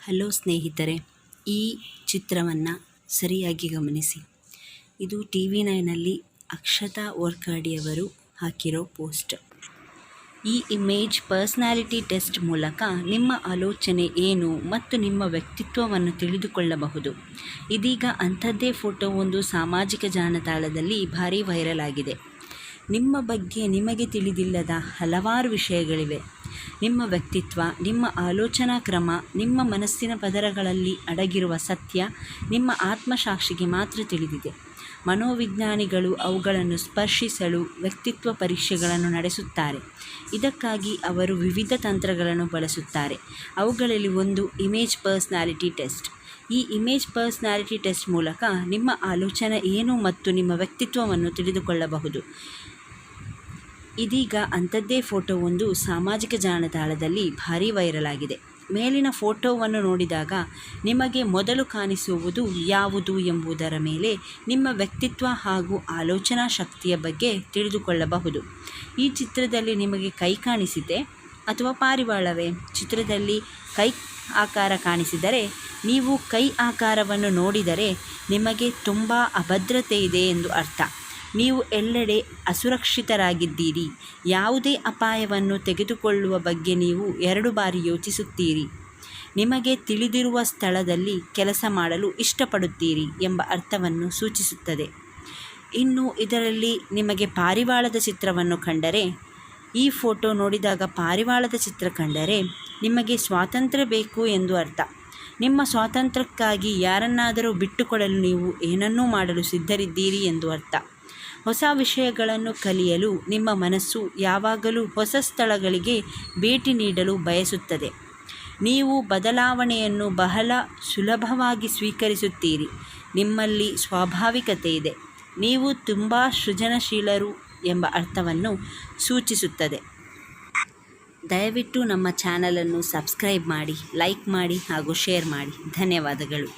Hello ಸ್ನೇಹಿತರೆ, ಈ ಚಿತ್ರವನ್ನು ಸರಿಯಾಗಿ ಗಮನಿಸಿ. ಇದು TV9ನಲ್ಲಿ ಅಕ್ಷತಾ ವರ್ಕಾಡಿಯವರು ಹಾಕಿರೋ ಪೋಸ್ಟ್. ಈ ಇಮೇಜ್ ಪರ್ಸ್ನಾಲಿಟಿ ಟೆಸ್ಟ್ ಮೂಲಕ ನಿಮ್ಮ ಆಲೋಚನೆ ಏನು ಮತ್ತು ನಿಮ್ಮ ವ್ಯಕ್ತಿತ್ವವನ್ನು ತಿಳಿದುಕೊಳ್ಳಬಹುದು. ಇದೀಗ ಅಂಥದ್ದೇ ಫೋಟೋ ಒಂದು ಸಾಮಾಜಿಕ ಜಾಲತಾಣದಲ್ಲಿ ಭಾರೀ ವೈರಲ್ ಆಗಿದೆ. ನಿಮ್ಮ ಬಗ್ಗೆ ನಿಮಗೆ ತಿಳಿದಿಲ್ಲದ ಹಲವಾರು ವಿಷಯಗಳಿವೆ. ನಿಮ್ಮ ವ್ಯಕ್ತಿತ್ವ, ನಿಮ್ಮ ಆಲೋಚನಾ ಕ್ರಮ, ನಿಮ್ಮ ಮನಸ್ಸಿನ ಪದರಗಳಲ್ಲಿ ಅಡಗಿರುವ ಸತ್ಯ ನಿಮ್ಮ ಆತ್ಮಸಾಕ್ಷಿಗೆ ಮಾತ್ರ ತಿಳಿದಿದೆ. ಮನೋವಿಜ್ಞಾನಿಗಳು ಅವುಗಳನ್ನು ಸ್ಪರ್ಶಿಸಲು ವ್ಯಕ್ತಿತ್ವ ಪರೀಕ್ಷೆಗಳನ್ನು ನಡೆಸುತ್ತಾರೆ. ಇದಕ್ಕಾಗಿ ಅವರು ವಿವಿಧ ತಂತ್ರಗಳನ್ನು ಬಳಸುತ್ತಾರೆ. ಅವುಗಳಲ್ಲಿ ಒಂದು ಇಮೇಜ್ ಪರ್ಸ್ನಾಲಿಟಿ ಟೆಸ್ಟ್. ಈ ಇಮೇಜ್ ಪರ್ಸ್ನಾಲಿಟಿ ಟೆಸ್ಟ್ ಮೂಲಕ ನಿಮ್ಮ ಆಲೋಚನೆ ಏನು ಮತ್ತು ನಿಮ್ಮ ವ್ಯಕ್ತಿತ್ವವನ್ನು ತಿಳಿದುಕೊಳ್ಳಬಹುದು. ಇದೀಗ ಅಂಥದ್ದೇ ಫೋಟೋ ಒಂದು ಸಾಮಾಜಿಕ ಜಾಲತಾಣದಲ್ಲಿ ಭಾರೀ ವೈರಲ್ ಆಗಿದೆ. ಮೇಲಿನ ಫೋಟೋವನ್ನು ನೋಡಿದಾಗ ನಿಮಗೆ ಮೊದಲು ಕಾಣಿಸುವುದು ಯಾವುದು ಎಂಬುದರ ಮೇಲೆ ನಿಮ್ಮ ವ್ಯಕ್ತಿತ್ವ ಹಾಗೂ ಆಲೋಚನಾ ಶಕ್ತಿಯ ಬಗ್ಗೆ ತಿಳಿದುಕೊಳ್ಳಬಹುದು. ಈ ಚಿತ್ರದಲ್ಲಿ ನಿಮಗೆ ಕೈ ಕಾಣಿಸಿದೆ ಅಥವಾ ಪಾರಿವಾಳವೇ? ಚಿತ್ರದಲ್ಲಿ ಕೈ ಆಕಾರ ಕಾಣಿಸಿದರೆ ನೀವು ಕೈ ಆಕಾರವನ್ನು ನೋಡಿದರೆ ನಿಮಗೆ ತುಂಬ ಅಭದ್ರತೆ ಇದೆ ಎಂದು ಅರ್ಥ. ನೀವು ಎಲ್ಲೆಡೆ ಅಸುರಕ್ಷಿತರಾಗಿದ್ದೀರಿ. ಯಾವುದೇ ಅಪಾಯವನ್ನು ತೆಗೆದುಕೊಳ್ಳುವ ಬಗ್ಗೆ ನೀವು 2 ಬಾರಿ ಯೋಚಿಸುತ್ತೀರಿ. ನಿಮಗೆ ತಿಳಿದಿರುವ ಸ್ಥಳದಲ್ಲಿ ಕೆಲಸ ಮಾಡಲು ಇಷ್ಟಪಡುತ್ತೀರಿ ಎಂಬ ಅರ್ಥವನ್ನು ಸೂಚಿಸುತ್ತದೆ. ಇನ್ನು ಇದರಲ್ಲಿ ನಿಮಗೆ ಪಾರಿವಾಳದ ಚಿತ್ರವನ್ನು ಕಂಡರೆ, ಈ ಫೋಟೋ ನೋಡಿದಾಗ ಪಾರಿವಾಳದ ಚಿತ್ರ ಕಂಡರೆ ನಿಮಗೆ ಸ್ವಾತಂತ್ರ್ಯ ಬೇಕು ಎಂದು ಅರ್ಥ. ನಿಮ್ಮ ಸ್ವಾತಂತ್ರ್ಯಕ್ಕಾಗಿ ಯಾರನ್ನಾದರೂ ಬಿಟ್ಟುಕೊಡಲು ನೀವು ಏನನ್ನೂ ಮಾಡಲು ಸಿದ್ಧರಿದ್ದೀರಿ ಎಂದು ಅರ್ಥ. ಹೊಸ ವಿಷಯಗಳನ್ನು ಕಲಿಯಲು ನಿಮ್ಮ ಮನಸ್ಸು ಯಾವಾಗಲೂ ಹೊಸ ಸ್ಥಳಗಳಿಗೆ ಭೇಟಿ ನೀಡಲು ಬಯಸುತ್ತದೆ. ನೀವು ಬದಲಾವಣೆಯನ್ನು ಬಹಳ ಸುಲಭವಾಗಿ ಸ್ವೀಕರಿಸುತ್ತೀರಿ. ನಿಮ್ಮಲ್ಲಿ ಸ್ವಾಭಾವಿಕತೆ ಇದೆ. ನೀವು ತುಂಬ ಸೃಜನಶೀಲರು ಎಂಬ ಅರ್ಥವನ್ನು ಸೂಚಿಸುತ್ತದೆ. ದಯವಿಟ್ಟು ನಮ್ಮ ಚಾನಲನ್ನು ಸಬ್ಸ್ಕ್ರೈಬ್ ಮಾಡಿ, ಲೈಕ್ ಮಾಡಿ ಹಾಗೂ ಶೇರ್ ಮಾಡಿ. ಧನ್ಯವಾದಗಳು.